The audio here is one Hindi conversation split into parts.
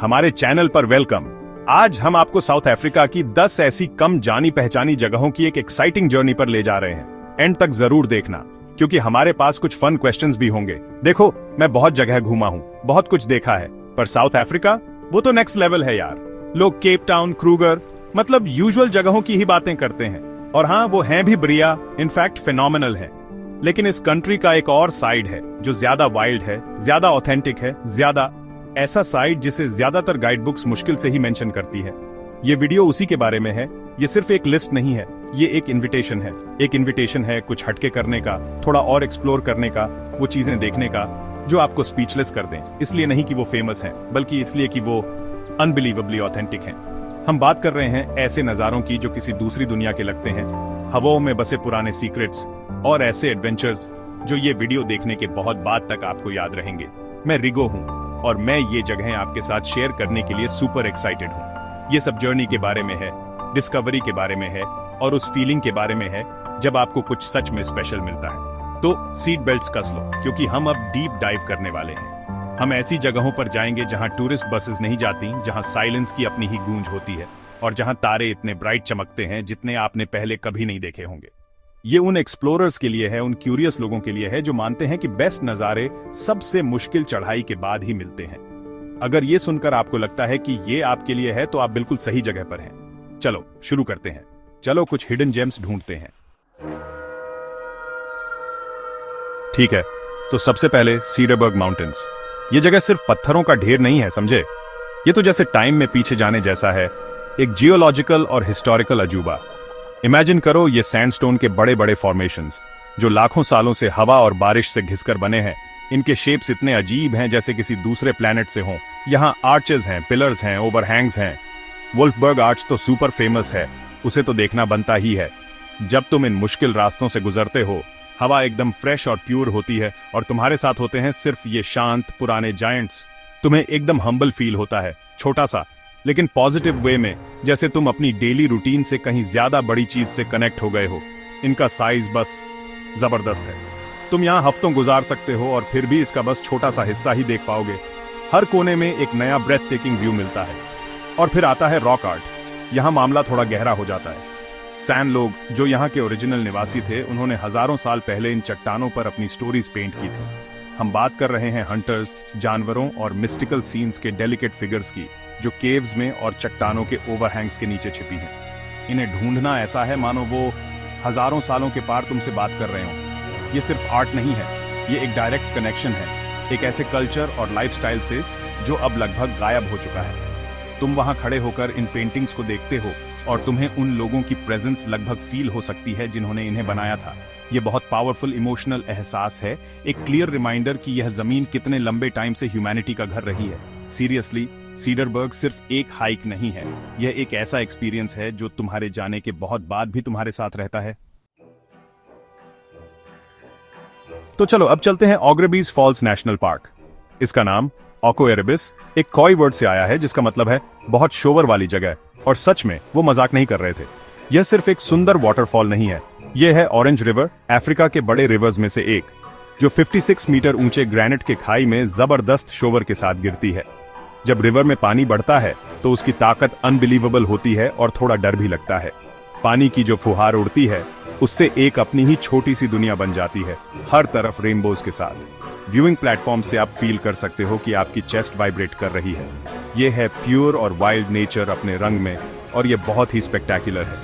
हमारे चैनल पर वेलकम। आज हम आपको साउथ अफ्रीका की 10 ऐसी कम जानी पहचानी जगहों की एक एक्साइटिंग जर्नी पर ले जा रहे हैं। एंड तक जरूर देखना, क्योंकि हमारे पास कुछ फन क्वेश्चंस भी होंगे। देखो, मैं बहुत जगह घूमा हूँ, बहुत कुछ देखा है, पर साउथ अफ्रीका वो तो नेक्स्ट लेवल है यार। लोग केप टाउन, क्रूगर, मतलब यूजुअल जगहों की ही बातें करते हैं, और हाँ, वो हैं भी बढ़िया, इनफैक्ट फिनोमिनल है। लेकिन इस कंट्री का एक और साइड है जो ज्यादा वाइल्ड है, ज्यादा ऑथेंटिक है, ज्यादा ऐसा साइड जिसे ज्यादातर गाइड बुक्स मुश्किल से ही मेंशन करती है। ये वीडियो उसी के बारे में है। ये सिर्फ एक लिस्ट नहीं है, ये एक इनविटेशन है। एक इनविटेशन है कुछ हटके करने का, थोड़ा और एक्सप्लोर करने का, वो चीजें देखने का जो आपको स्पीचलेस कर दें। इसलिए नहीं कि वो फेमस हैं, बल्कि इसलिए कि वो अनबिलीवेबली ऑथेंटिक हैं। हम बात कर रहे हैं ऐसे नजारों की जो किसी दूसरी दुनिया के लगते हैं, हवाओं में बसे पुराने सीक्रेट्स और ऐसे एडवेंचर्स जो ये वीडियो देखने के बहुत बाद तक आपको याद रहेंगे। मैं रिगो हूँ और मैं ये जगहें आपके साथ शेयर करने के लिए सुपर एक्साइटेड हूँ। ये सब जर्नी के बारे में है, डिस्कवरी के बारे में है, और उस फीलिंग के बारे में है जब आपको कुछ सच में स्पेशल मिलता है। तो सीट बेल्ट्स कस लो, क्योंकि हम अब डीप डाइव करने वाले हैं। हम ऐसी जगहों पर जाएंगे जहां टूरिस्ट बसेस नहीं जाती, जहां साइलेंस की अपनी ही गूंज होती है, और जहां तारे इतने ब्राइट चमकते हैं जितने आपने पहले कभी नहीं देखे होंगे। ये उन एक्सप्लोरर्स के लिए है, उन क्यूरियस लोगों के लिए है जो मानते हैं कि बेस्ट नजारे सबसे मुश्किल चढ़ाई के बाद ही मिलते हैं। अगर ये सुनकर आपको लगता है कि ये आपके लिए है, तो आप बिल्कुल सही जगह पर हैं। चलो शुरू करते हैं। चलो कुछ हिडन जेम्स ढूंढते हैं। ठीक है, तो सबसे पहले सीडरबर्ग माउंटेन्स। ये जगह सिर्फ पत्थरों का ढेर नहीं है, समझे। ये तो जैसे टाइम में पीछे जाने जैसा है, एक जियोलॉजिकल और हिस्टोरिकल अजूबा। इमेजिन करो, ये सैंडस्टोन के बड़े बड़े फॉर्मेशंस जो लाखों सालों से हवा और बारिश से घिसकर बने हैं। इनके शेप्स इतने अजीब हैं जैसे किसी दूसरे प्लेनेट से हों। यहाँ आर्चेस हैं, पिलर्स हैं, ओवरहैंग्स हैं। वुल्फबर्ग आर्च तो सुपर फेमस है, उसे तो देखना बनता ही है। जब तुम इन मुश्किल रास्तों से गुजरते हो, हवा एकदम फ्रेश और प्योर होती है, और तुम्हारे साथ होते हैं सिर्फ ये शांत पुराने जायंट्स। तुम्हें एकदम हम्बल फील होता है, छोटा सा, लेकिन पॉजिटिव वे में, जैसे तुम अपनी डेली रूटीन से कहीं ज्यादा बड़ी चीज से कनेक्ट हो गए हो। इनका साइज बस जबरदस्त है। तुम यहाँ हफ्तों गुजार सकते हो और फिर भी इसका बस छोटा सा हिस्सा ही देख पाओगे। हर कोने में एक नया ब्रेथ टेकिंग व्यू मिलता है। और फिर आता है रॉक आर्ट। यहाँ मामला थोड़ा गहरा हो जाता है। सैन लोग, जो यहाँ के ओरिजिनल निवासी थे, उन्होंने हजारों साल पहले इन चट्टानों पर अपनी स्टोरीज पेंट की थी। हम बात कर रहे हैं हंटर्स, जानवरों और मिस्टिकल सीन्स के डेलिकेट फिगर्स की, जो केव्स में और चट्टानों के ओवरहैंग्स के नीचे छिपी हैं। इन्हें ढूंढना ऐसा है मानो वो हजारों सालों के पार तुमसे बात कर रहे हो। ये सिर्फ आर्ट नहीं है, ये एक डायरेक्ट कनेक्शन है, एक ऐसे कल्चर और लाइफस्टाइल से जो अब लगभग गायब हो चुका है। तुम वहां खड़े होकर इन पेंटिंग्स को देखते हो, और तुम्हें उन लोगों की प्रेजेंस लगभग फील हो सकती है जिन्होंने इन्हें बनाया था। ये बहुत पावरफुल इमोशनल एहसास है, एक क्लियर रिमाइंडर कि यह जमीन कितने लंबे टाइम से ह्यूमैनिटी का घर रही है। सीरियसली, सीडरबर्ग सिर्फ एक हाइक नहीं है, यह एक ऐसा एक्सपीरियंस है जो तुम्हारे जाने के बहुत बाद भी तुम्हारे साथ रहता है। तो चलो अब चलते हैं ऑग्रेबीज फॉल्स नेशनल पार्क। इसका नाम ओको एरेबिस एक कॉई वर्ड से आया है, जिसका मतलब है बहुत शोवर वाली जगह। और सच में वो मजाक नहीं कर रहे थे। यह सिर्फ एक सुंदर वाटरफॉल नहीं है, यह है ऑरेंज रिवर, अफ्रीका के बड़े रिवर्स में से एक, जो 56 मीटर ऊंचे ग्रेनाइट के खाई में जबरदस्त शोवर के साथ गिरती है। जब रिवर में पानी बढ़ता है तो उसकी ताकत अनबिलीवेबल होती है और थोड़ा डर भी लगता है। पानी की जो फुहार उड़ती है, उससे एक अपनी ही छोटी सी दुनिया बन जाती है, हर तरफ रेनबोज के साथ। व्यूइंग प्लेटफॉर्म से आप फील कर सकते हो कि आपकी चेस्ट वाइब्रेट कर रही है। यह है प्योर और वाइल्ड नेचर अपने रंग में, और यह बहुत ही स्पेक्टेकुलर है।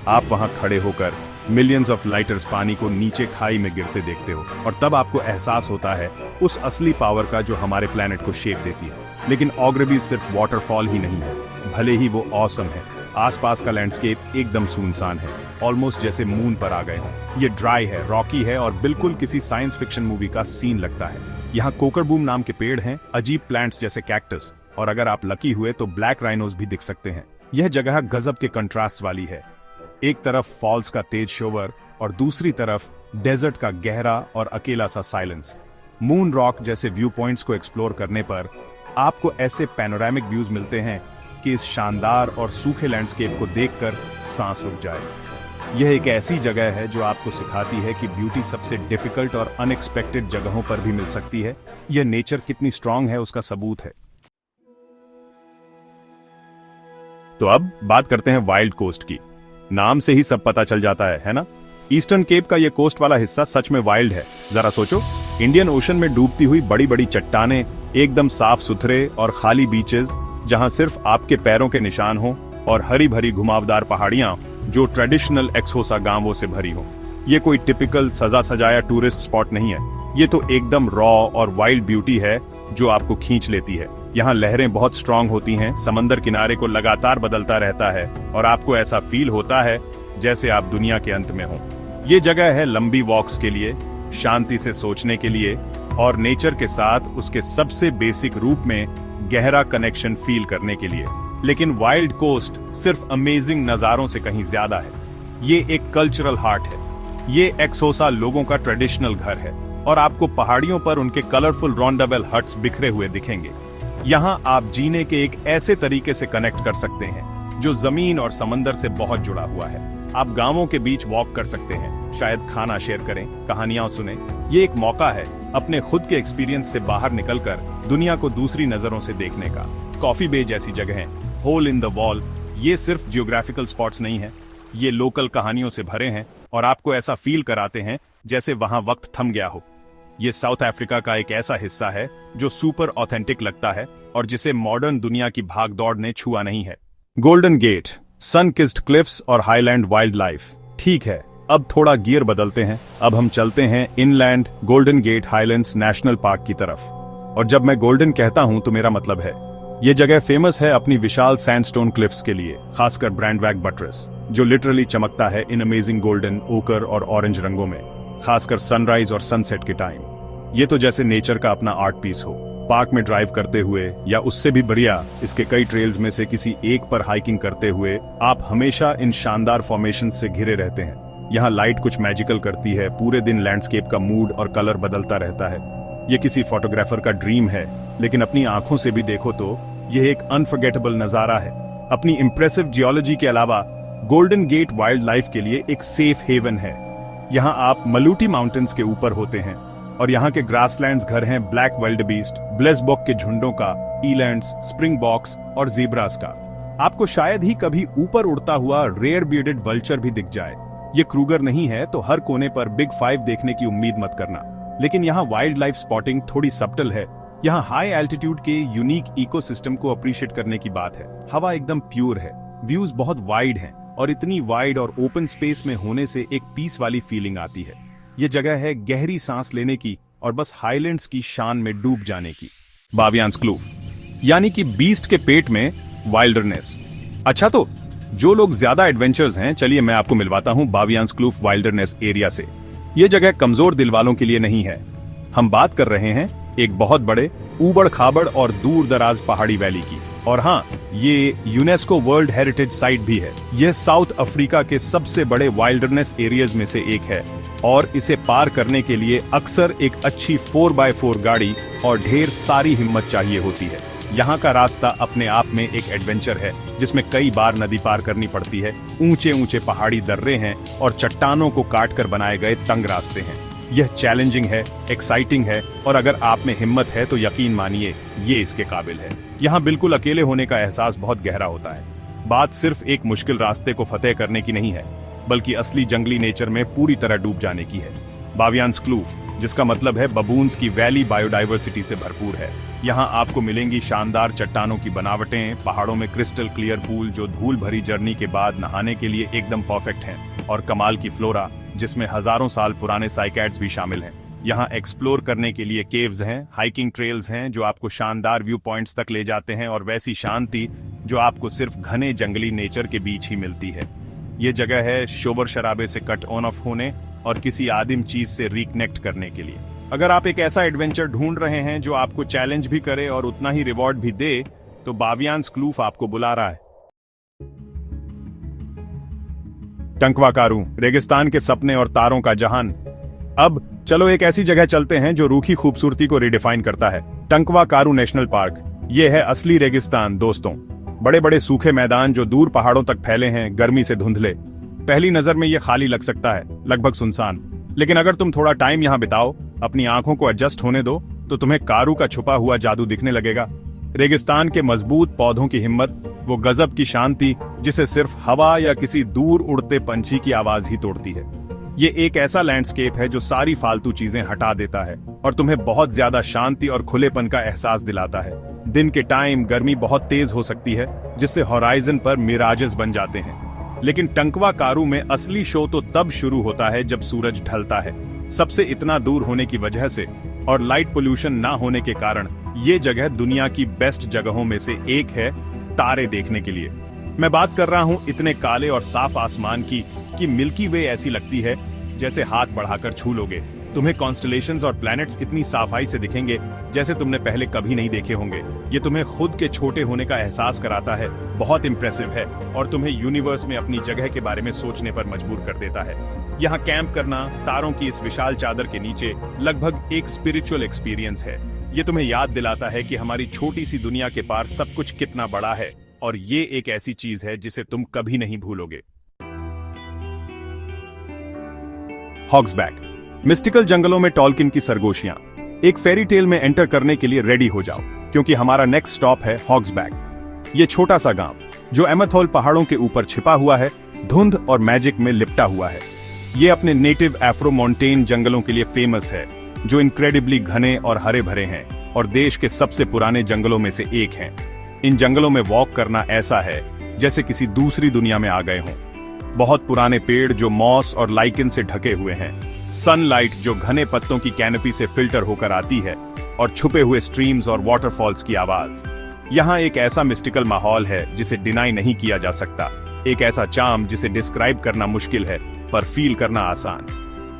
आप वहां खड़े होकर मिलियंस ऑफ लाइटर्स पानी को नीचे खाई में गिरते देखते हो, और तब आपको एहसास होता है उस असली पावर का जो हमारे प्लेनेट को शेप देती है। लेकिन ऑग्रेबीज सिर्फ वाटरफॉल ही नहीं है, भले ही वो ऑसम है। आसपास का लैंडस्केप एकदम सुनसान है, ऑलमोस्ट जैसे मून पर आ गए हों। ये ड्राई है, रॉकी है, और बिल्कुल किसी साइंस फिक्शन मूवी का सीन लगता है। यहाँ कोकरबूम नाम के पेड़ हैं, अजीब प्लांट्स जैसे कैक्टस, और अगर आप लकी हुए तो ब्लैक राइनोज भी दिख सकते हैं। यह जगह गजब के कंट्रास्ट वाली है। एक तरफ फॉल्स का तेज शोवर, और दूसरी तरफ डेजर्ट का गहरा और अकेला सा साइलेंस। मून रॉक जैसे व्यू पॉइंट्स को एक्सप्लोर करने पर आपको ऐसे पैनोरामिक व्यूज मिलते हैं कि इस शानदार और सूखे लैंडस्केप को देखकर सांस रुक जाए। यह एक ऐसी जगह है जो आपको सिखाती है कि ब्यूटी सबसे डिफिकल्ट और अनएक्सपेक्टेड जगहों पर भी मिल सकती है। यह नेचर कितनी स्ट्रांग है उसका सबूत है। तो अब बात करते हैं वाइल्ड कोस्ट की। नाम से ही सब पता चल जाता है ना? ईस्टर्न केप का ये कोस्ट वाला हिस्सा सच में वाइल्ड है। जरा सोचो, इंडियन ओशन में डूबती हुई बड़ी बड़ी चट्टानें, एकदम साफ सुथरे और खाली बीचेस जहां सिर्फ आपके पैरों के निशान हो, और हरी भरी घुमावदार पहाड़ियां जो ट्रेडिशनल एक्सोसा गांवों से भरी हो। ये कोई टिपिकल सजा सजाया टूरिस्ट स्पॉट नहीं है, ये तो एकदम रॉ और वाइल्ड ब्यूटी है जो आपको खींच लेती है। यहाँ लहरें बहुत स्ट्रांग होती हैं, समंदर किनारे को लगातार बदलता रहता है और आपको ऐसा फील होता है जैसे आप दुनिया के अंत में हो। ये जगह है लंबी वॉक्स के लिए, शांति से सोचने के लिए और नेचर के साथ उसके सबसे बेसिक रूप में गहरा कनेक्शन फील करने के लिए। लेकिन वाइल्ड कोस्ट सिर्फ अमेजिंग नजारों से कहीं ज्यादा है। ये एक कल्चरल हार्ट है। ये एक्सोसा लोगों का ट्रेडिशनल घर है और आपको पहाड़ियों पर उनके कलरफुल रॉन्डावेल हट्स बिखरे हुए दिखेंगे। यहाँ आप जीने के एक ऐसे तरीके से कनेक्ट कर सकते हैं जो जमीन और समंदर से बहुत जुड़ा हुआ है। आप गांवों के बीच वॉक कर सकते हैं, शायद खाना शेयर करें, कहानियां सुने। ये एक मौका है अपने खुद के एक्सपीरियंस से बाहर निकलकर दुनिया को दूसरी नजरों से देखने का। कॉफी बे जैसी जगहें, होल इन द वॉल, ये सिर्फ जियोग्राफिकल स्पॉट्स नहीं है, ये लोकल कहानियों से भरे हैं और आपको ऐसा फील कराते हैं जैसे वहां वक्त थम गया हो। ये साउथ अफ्रीका का एक ऐसा हिस्सा है जो सुपर ऑथेंटिक लगता है और जिसे मॉडर्न दुनिया की भागदौड़ ने छुआ नहीं है। गोल्डन गेट, सन किस्ड क्लिफ्स और हाईलैंड वाइल्ड लाइफ। ठीक है, अब थोड़ा गियर बदलते हैं। अब हम चलते हैं inland golden gate highlands national park की तरफ। और जब मैं गोल्डन कहता हूं तो मेरा मतलब है, ये जगह फेमस है अपनी विशाल सैंडस्टोन क्लिफ्स के लिए, खासकर ब्रांडवैक बटरेस जो लिटरली चमकता है इन अमेजिंग गोल्डन, ओकर और ऑरेंज रंगों में, खासकर सनराइज और सनसेट के टाइम। ये तो जैसे नेचर का अपना आर्ट पीस हो। पार्क में ड्राइव करते हुए या उससे भी बढ़िया इसके कई ट्रेल्स में से किसी एक पर हाइकिंग करते हुए आप हमेशा इन शानदार फॉर्मेशन से घिरे रहते हैं। यहाँ लाइट कुछ मैजिकल करती है, पूरे दिन लैंडस्केप का मूड और कलर बदलता रहता है। ये किसी फोटोग्राफर का ड्रीम है, लेकिन अपनी आंखों से भी देखो तो यह एक अनफॉरगेटेबल नजारा है। अपनी इंप्रेसिव जियोलॉजी के अलावा गोल्डन गेट वाइल्ड लाइफ के लिए एक सेफ हेवन है। यहाँ आप मलूटी माउंटेन्स के ऊपर होते हैं और यहाँ के ग्रासलैंड्स घर हैं ब्लैक विल्डेबीस्ट, ब्लेसबॉक के झुंडों का, ईलैंड्स, स्प्रिंग बॉक्स और ज़ीब्रास का। आपको शायद ही कभी ऊपर उड़ता हुआ रेयर बियर्डेड वल्चर भी दिख जाए। ये क्रूगर नहीं है तो हर कोने पर बिग 5 देखने की उम्मीद मत करना। लेकिन यहाँ वाइल्ड लाइफ स्पॉटिंग थोड़ी सब्टल है। यहाँ हाई एल्टीट्यूड के यूनिक इकोसिस्टम को अप्रिशिएट करने की बात है। हवा एकदम प्योर है, व्यूज बहुत वाइड हैं और इतनी वाइड और ओपन स्पेस में होने से एक पीस वाली फीलिंग आती है। ये जगह है गहरी सांस लेने की और बस हाईलैंड्स की शान में डूब जाने की। बावियांस क्लूफ, यानी कि बीस्ट के पेट में वाइल्डरनेस। अच्छा, तो जो लोग ज्यादा एडवेंचर्स हैं, चलिए मैं आपको मिलवाता हूं बावियांस क्लूफ वाइल्डरनेस एरिया से। ये जगह कमजोर दिल वालों के लिए नहीं है। हम बात कर रहे हैं एक बहुत बड़े, ऊबड़ खाबड़ और दूर दराज पहाड़ी वैली की। और हाँ, ये यूनेस्को वर्ल्ड हेरिटेज साइट भी है। यह साउथ अफ्रीका के सबसे बड़े वाइल्डरनेस एरियाज में से एक है और इसे पार करने के लिए अक्सर एक अच्छी 4x4 गाड़ी और ढेर सारी हिम्मत चाहिए होती है। यहाँ का रास्ता अपने आप में एक एडवेंचर है, जिसमें कई बार नदी पार करनी पड़ती है। ऊंचे ऊंचे पहाड़ी दर्रे हैं और चट्टानों को काट कर बनाए गए तंग रास्ते हैं। यह चैलेंजिंग है, एक्साइटिंग है और अगर आप में हिम्मत है तो यकीन मानिए ये इसके काबिल है। यहाँ बिल्कुल अकेले होने का एहसास बहुत गहरा होता है। बात सिर्फ एक मुश्किल रास्ते को फतेह करने की नहीं है, बल्कि असली जंगली नेचर में पूरी तरह डूब जाने की है। बावियांस क्लूफ, जिसका मतलब है बबून्स की वैली, बायोडाइवर्सिटी से भरपूर है। यहाँ आपको मिलेंगी शानदार चट्टानों की बनावटें, पहाड़ों में क्रिस्टल क्लियर पूल जो धूल भरी जर्नी के बाद नहाने के लिए एकदम परफेक्ट हैं, और कमाल की फ्लोरा जिसमें हजारों साल पुराने साइकैड्स भी शामिल हैं। यहाँ एक्सप्लोर करने के लिए केव्स हैं, हाइकिंग ट्रेल्स हैं जो आपको शानदार व्यू पॉइंट्स तक ले जाते हैं और वैसी शांति जो आपको सिर्फ घने जंगली नेचर के बीच ही मिलती है। ये जगह है शोबर शराबे से कट ऑन ऑफ होने और किसी आदिम चीज से रिकनेक्ट करने के लिए। अगर आप एक ऐसा एडवेंचर ढूंढ रहे हैं जो आपको चैलेंज भी करे और उतना ही रिवॉर्ड भी दे, तो बावियांस क्लूफ आपको बुला रहा है। टंकवा कारू, रेगिस्तान के सपने और तारों का जहान। अब चलो एक ऐसी जगह चलते हैं जो रूखी खूबसूरती को रिडिफाइन करता है। टंकवा कारू नेशनल पार्क। ये है असली रेगिस्तान दोस्तों। बड़े बड़े सूखे मैदान जो दूर पहाड़ों तक फैले हैं, गर्मी से धुंधले। पहली नजर में ये खाली लग सकता है, लगभग सुनसान। लेकिन अगर तुम थोड़ा टाइम यहाँ बिताओ, अपनी आंखों को एडजस्ट होने दो, तो तुम्हें कारू का छुपा हुआ जादू दिखने लगेगा। रेगिस्तान के मजबूत पौधों की हिम्मत, वो गजब की शांति जिसे सिर्फ हवा या किसी दूर उड़ते पंछी की आवाज ही तोड़ती है। ये एक ऐसा लैंडस्केप है जो सारी फालतू चीजें हटा देता है और तुम्हें बहुत ज्यादा शांति और खुलेपन का एहसास दिलाता है। दिन के टाइम गर्मी बहुत तेज हो सकती है जिससे होराइजन पर मिराजेस बन जाते हैं, लेकिन टंकवा कारू में असली शो तो तब शुरू होता है जब सूरज ढलता है। सबसे इतना दूर होने की वजह से और लाइट पोल्यूशन ना होने के कारण ये जगह दुनिया की बेस्ट जगहों में से एक है तारे देखने के लिए। मैं बात कर रहा हूँ इतने काले और साफ आसमान की कि मिल्की वे ऐसी लगती है जैसे हाथ बढ़ाकर छू लोगे। तुम्हें कॉन्स्टलेशंस और प्लैनेट्स इतनी साफाई से दिखेंगे जैसे तुमने पहले कभी नहीं देखे होंगे। ये तुम्हें खुद के छोटे होने का एहसास कराता है, बहुत इंप्रेसिव है और तुम्हें यूनिवर्स में अपनी जगह के बारे में सोचने पर मजबूर कर देता है। यहाँ कैंप करना तारों की इस विशाल चादर के नीचे लगभग एक स्पिरिचुअल एक्सपीरियंस है। ये तुम्हें याद दिलाता है कि हमारी छोटी सी दुनिया के पार सब कुछ कितना बड़ा है और ये एक ऐसी चीज है जिसे तुम कभी नहीं भूलोगे। हॉग्सबैक मिस्टिकल जंगलों में टॉल्किन की सरगोशियां। एक फेरी टेल में एंटर करने के लिए रेडी हो जाओ क्योंकि हमारा नेक्स्ट स्टॉप है हॉग्सबैक। ये छोटा सा गांव जो एमेथोल पहाड़ों के ऊपर छिपा हुआ है, धुंध और मैजिक में लिपटा हुआ है। ये अपने नेटिव एफ्रो माउंटेन जंगलों के लिए फेमस है जो इनक्रेडिबली घने और हरे भरे हैं और देश के सबसे पुराने जंगलों में से एक हैं। इन जंगलों में वॉक करना ऐसा है जैसे किसी दूसरी दुनिया में आ गए हों। बहुत पुराने पेड़ जो मॉस और लाइकन से ढके हुए हैं, सनलाइट जो घने पत्तों की कैनोपी से फिल्टर होकर आती है और छुपे हुए स्ट्रीम्स और वाटरफॉल्स की आवाज। यहाँ एक ऐसा मिस्टिकल माहौल है जिसे डिनाई नहीं किया जा सकता, एक ऐसा चार्म जिसे डिस्क्राइब करना मुश्किल है पर फील करना आसान।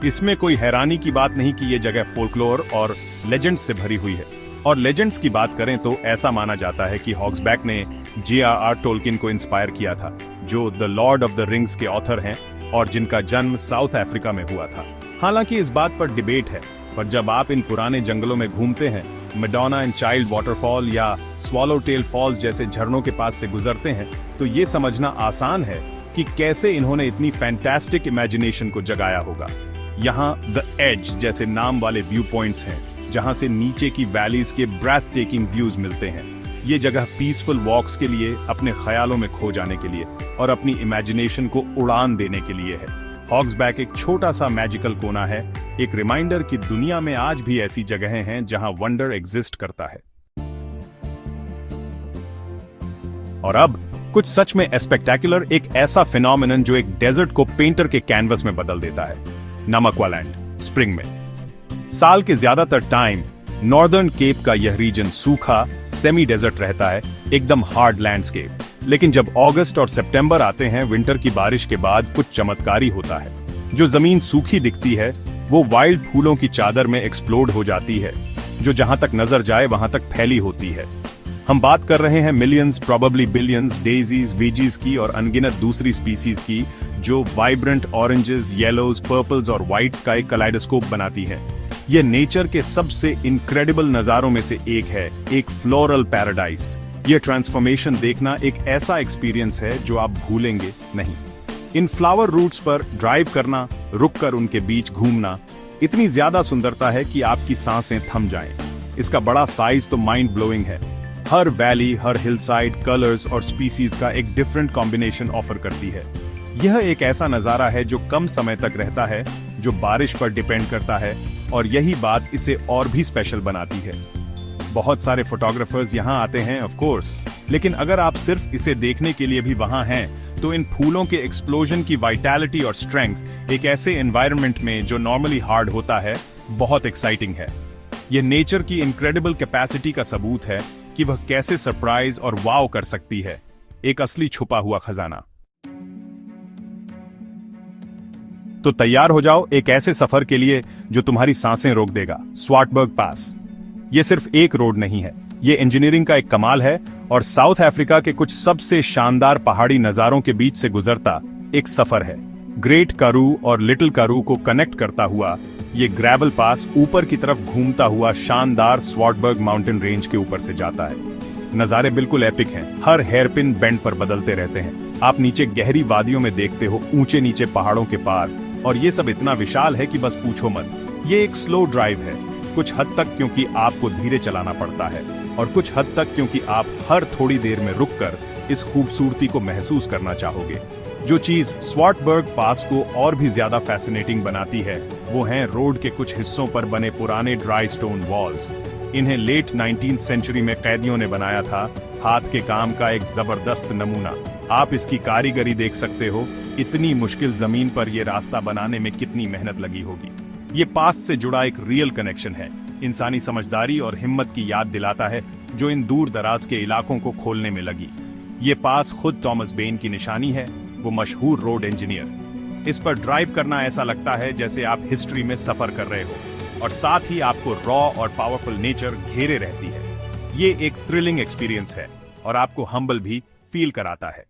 इसमें कोई हैरानी की बात नहीं कि ये जगह फोल्कलोर और लेजेंड्स से भरी हुई है। और लेजेंड्स की बात करें तो ऐसा माना जाता है कि हॉग्सबैक ने J.R.R. टोल्किन को इंस्पायर किया था, जो the Lord of the rings के ऑथर हैं और जिनका जन्म साउथ अफ्रीका में हुआ था। हालांकि इस बात पर डिबेट है, पर जब आप इन पुराने जंगलों में घूमते हैं, मैडोना एंड चाइल्ड वाटरफॉल या स्वॉलोटेल फॉल्स जैसे झरनों के पास से गुजरते हैं, तो ये समझना आसान है कि कैसे इन्होंने इतनी फैंटास्टिक इमेजिनेशन को जगाया होगा। यहाँ द एज जैसे नाम वाले व्यू पॉइंट्स हैं, जहाँ से नीचे की वैलीज के ब्रेथ टेकिंग व्यूज मिलते हैं। ये जगह पीसफुल वॉक्स के लिए, अपने ख्यालों में खो जाने के लिए और अपनी इमेजिनेशन को उड़ान देने के लिए है। हॉग्सबैक एक छोटा सा मैजिकल कोना है, एक रिमाइंडर कि दुनिया में आज भी ऐसी जगहें हैं जहां वंडर एग्जिस्ट करता है। और अब कुछ सच में स्पेक्टेकुलर, एक ऐसा फिनोमिनन जो एक डेजर्ट को पेंटर के कैनवस में बदल देता है। नमक्वालैंड, स्प्रिंग में। साल के ज्यादातर टाइम नॉर्दर्न केप का यह रीजन सूखा सेमी डेजर्ट रहता है, एकदम हार्ड लैंडस्केप। लेकिन जब अगस्त और सितंबर आते हैं, विंटर की बारिश के बाद कुछ चमत्कारी होता है। जो जमीन सूखी दिखती है वो वाइल्ड फूलों की चादर में एक्सप्लोड हो जाती है, जो जहां तक नजर जाए वहां तक फैली होती है। हम बात कर रहे हैं मिलियंस, प्रोबेबली बिलियंस डेजीज, वीजीज की और अनगिनत दूसरी स्पीसीज की, जो वाइब्रेंट ऑरेंजेस, येलोज, पर्पल्स और व्हाइट्स का एक कलाइडोस्कोप बनाती है। यह नेचर के सबसे इनक्रेडिबल नजारों में से एक है, एक फ्लोरल पैराडाइज। यह ट्रांसफॉर्मेशन देखना एक ऐसा एक्सपीरियंस है जो आप भूलेंगे नहीं। इन फ्लावर रूट्स पर ड्राइव करना, रुककर उनके बीच घूमना, इतनी ज्यादा सुंदरता है कि आपकी सांसें थम जाएं। इसका बड़ा साइज तो माइंड ब्लोइंग है। हर वैली, हर हिलसाइड, कलर्स और स्पीसीज का एक डिफरेंट कॉम्बिनेशन ऑफर करती है। यह एक ऐसा नजारा है जो कम समय तक रहता है, जो बारिश पर डिपेंड करता है, और यही बात इसे और भी स्पेशल बनाती है। बहुत सारे फोटोग्राफर्स यहाँ आते हैं ऑफ कोर्स, लेकिन अगर आप सिर्फ इसे देखने के लिए भी वहां हैं, तो इन फूलों के एक्सप्लोजन की वाइटैलिटी और स्ट्रेंथ एक ऐसे एनवायरनमेंट में जो नॉर्मली हार्ड होता है, बहुत एक्साइटिंग है। यह नेचर की इनक्रेडिबल कैपेसिटी का सबूत है कि वह कैसे सरप्राइज और वाव कर सकती है, एक असली छुपा हुआ खजाना। तो तैयार हो जाओ एक ऐसे सफर के लिए जो तुम्हारी सांसें रोक देगा। स्वार्टबर्ग पास। यह सिर्फ एक रोड नहीं है, यह इंजीनियरिंग का एक कमाल है और साउथ अफ्रीका के कुछ सबसे शानदार पहाड़ी नजारों के बीच से गुजरता एक सफर है। ग्रेट कारू और लिटिल कारू को कनेक्ट करता हुआ ये ग्रेवल पास ऊपर की तरफ घूमता हुआ शानदार स्वार्टबर्ग माउंटेन रेंज के ऊपर से जाता है। नजारे बिल्कुल एपिक हैं, हर हेयरपिन बेंड पर बदलते रहते हैं। आप नीचे गहरी वादियों में देखते हो, ऊंचे नीचे पहाड़ों के पार, और ये सब इतना विशाल है कि बस पूछो मत। ये एक स्लो ड्राइव है, कुछ हद तक क्योंकि आपको धीरे चलाना पड़ता है, और कुछ हद तक क्योंकि आप हर थोड़ी देर में रुककर इस खूबसूरती को महसूस करना चाहोगे। जो चीज स्वार्टबर्ग पास को और भी ज्यादा फैसिनेटिंग बनाती है वो हैं रोड के कुछ हिस्सों पर बने पुराने ड्राई स्टोन वॉल्स। इन्हें लेट 19th सेंचुरी में कैदियों ने बनाया था, हाथ के काम का एक जबरदस्त नमूना। आप इसकी कारीगरी देख सकते हो, इतनी मुश्किल जमीन पर यह रास्ता बनाने में कितनी मेहनत लगी होगी। ये पास्ट से जुड़ा एक रियल कनेक्शन है, इंसानी समझदारी और हिम्मत की याद दिलाता है जो इन दूर दराज के इलाकों को खोलने में लगी। ये पास खुद थॉमस बेन की निशानी है, वो मशहूर रोड इंजीनियर। इस पर ड्राइव करना ऐसा लगता है जैसे आप हिस्ट्री में सफर कर रहे हो, और साथ ही आपको रॉ और पावरफुल नेचर घेरे रहती है। ये एक थ्रिलिंग एक्सपीरियंस है और आपको हम्बल भी फील कराता है।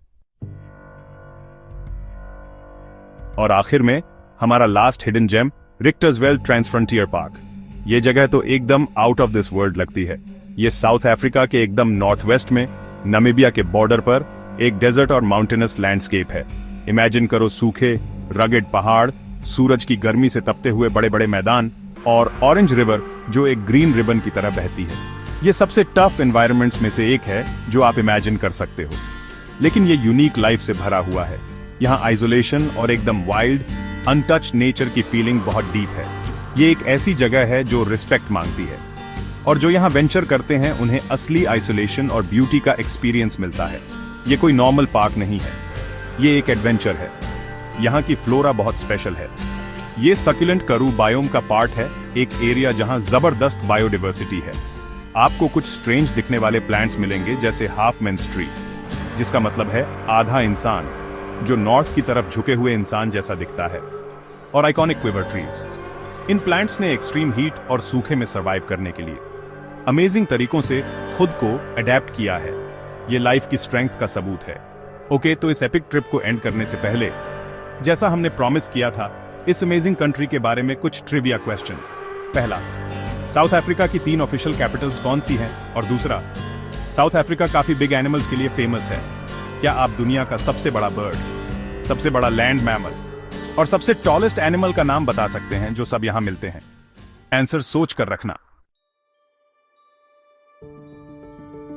और आखिर में हमारा last hidden gem, Richtersveld transfrontier park. ये जगह तो एकदम आउट ऑफ दिस वर्ल्ड लगती है। ये साउथ अफ्रीका के एकदम नॉर्थ वेस्ट में नामीबिया के बॉर्डर पर एक डेजर्ट और माउंटेनस लैंडस्केप है। इमेजिन करो सूखे रगेड पहाड़, सूरज की गर्मी से तपते हुए बड़े बड़े मैदान और ऑरेंज रिवर जो एक ग्रीन रिबन की तरह बहती है। ये सबसे टफ एनवायरनमेंट्स में से एक है जो आप इमेजिन कर सकते हो, लेकिन ये यूनिक लाइफ से भरा हुआ है। यहाँ आइसोलेशन और एकदम वाइल्ड अनटच्ड नेचर की फीलिंग बहुत डीप है। ये एक ऐसी जगह है जो रिस्पेक्ट मांगती है, और जो यहाँ वेंचर करते हैं उन्हें असली आइसोलेशन और ब्यूटी का एक्सपीरियंस मिलता है। ये कोई नॉर्मल पार्क नहीं है, ये एक एडवेंचर है। यहाँ की फ्लोरा बहुत स्पेशल है। ये सक्यूलेंट करू बायोम का पार्ट है, एक एरिया जहाँ जबरदस्त बायोडाइवर्सिटी है। आपको कुछ स्ट्रेंज दिखने वाले प्लांट्स मिलेंगे, जैसे हाफ मेन्स ट्री, जिसका मतलब है आधा इंसान, जो नॉर्थ की तरफ झुके हुए इंसान जैसा दिखता है, और iconic quiver trees. In plants ने एक्सट्रीम हीट और सूखे में सर्वाइव करने के लिए अमेजिंग तरीकों से खुद को अडेप्ट किया है। ये लाइफ की स्ट्रेंथ का सबूत है। ओके, तो इस एपिक ट्रिप को एंड करने से पहले, जैसा हमने प्रॉमिस किया था, इस अमेजिंग कंट्री के बारे में कुछ ट्रिविया क्वेश्चंस। पहला, साउथ अफ्रीका की 3 ऑफिशियल कैपिटल्स कौन सी हैं? और दूसरा, साउथ अफ्रीका काफी बिग एनिमल्स के लिए फेमस है। क्या आप दुनिया का सबसे बड़ा बर्ड, सबसे बड़ा लैंड मैमल और सबसे टॉलेस्ट एनिमल का नाम बता सकते हैं जो सब यहां मिलते हैं? आंसर सोच कर रखना।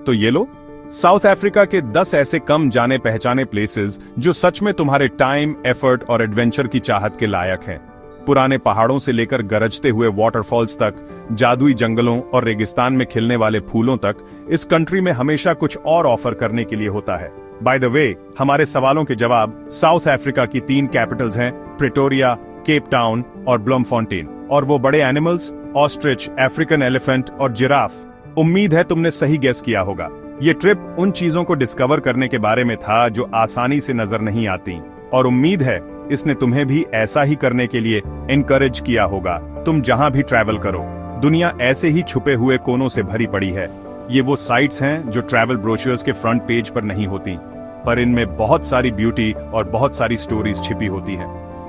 तो ये लो, साउथ अफ्रीका के 10 ऐसे कम जाने पहचाने प्लेसेस जो सच में तुम्हारे टाइम, एफर्ट और एडवेंचर की चाहत के लायक हैं। पुराने पहाड़ों से लेकर गरजते हुए वाटरफॉल्स तक, जादुई जंगलों और रेगिस्तान में खिलने वाले फूलों तक, इस कंट्री में हमेशा कुछ और ऑफर करने के लिए होता है। बाय द वे, हमारे सवालों के जवाब साउथ अफ्रीका की 3 कैपिटल्स हैं, प्रिटोरिया, केप टाउन और ब्लमफॉन्टेन। और वो बड़े एनिमल्स, ऑस्ट्रिच, अफ्रीकन एलिफेंट और जिराफ। उम्मीद है तुमने सही गेस किया होगा। ये ट्रिप उन चीजों को डिस्कवर करने के बारे में था जो आसानी से नजर नहीं आती, और उम्मीद है इसने तुम्हें भी ऐसा ही करने के लिए एनकरेज किया होगा। तुम जहां भी ट्रैवल करो, दुनिया ऐसे ही छुपे हुए कोनों से भरी पड़ी है। ये वो साइट्स हैं जो ट्रैवल ब्रोशर्स के फ्रंट पेज पर नहीं होती, पर इनमें बहुत सारी ब्यूटी और बहुत सारी स्टोरीज छिपी होती हैं।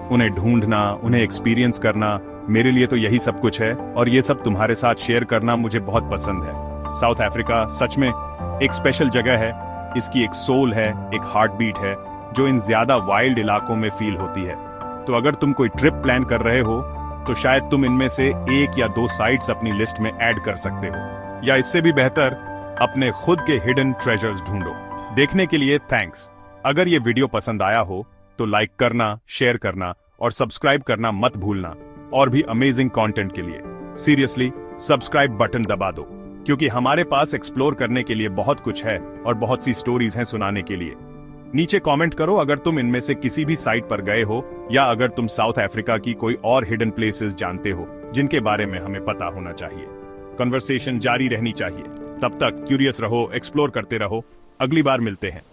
उन्हें ढूंढना, उन्हें एक्सपीरियंस करना, मेरे लिए तो यही सब कुछ है, और ये सब तुम्हारे साथ शेयर करना मुझे बहुत पसंद है। साउथ अफ्रीका सच में एक स्पेशल जगह है। इसकी एक सोल है, एक हार्ट बीट है जो इन ज्यादा वाइल्ड इलाकों में फील होती है। तो अगर तुम कोई ट्रिप प्लान कर रहे हो तो शायद तुम इनमें से 1 या 2 साइट्स अपनी लिस्ट में ऐड कर सकते हो, या इससे भी बेहतर अपने खुद के हिडन ट्रेजर्स ढूंढो। देखने के लिए थैंक्स। अगर ये वीडियो पसंद आया हो तो लाइक करना, शेयर करना और सब्सक्राइब करना मत भूलना। और भी अमेजिंग कंटेंट के लिए सीरियसली सब्सक्राइब बटन दबा दो, क्योंकि हमारे पास एक्सप्लोर करने के लिए बहुत कुछ है और बहुत सी स्टोरीज हैं सुनाने के लिए। नीचे कमेंट करो अगर तुम इनमें से किसी भी साइट पर गए हो, या अगर तुम साउथ अफ्रीका की कोई और हिडन प्लेसेस जानते हो जिनके बारे में हमें पता होना चाहिए। कन्वर्सेशन जारी रहनी चाहिए। तब तक क्यूरियस रहो, एक्सप्लोर करते रहो। अगली बार मिलते हैं।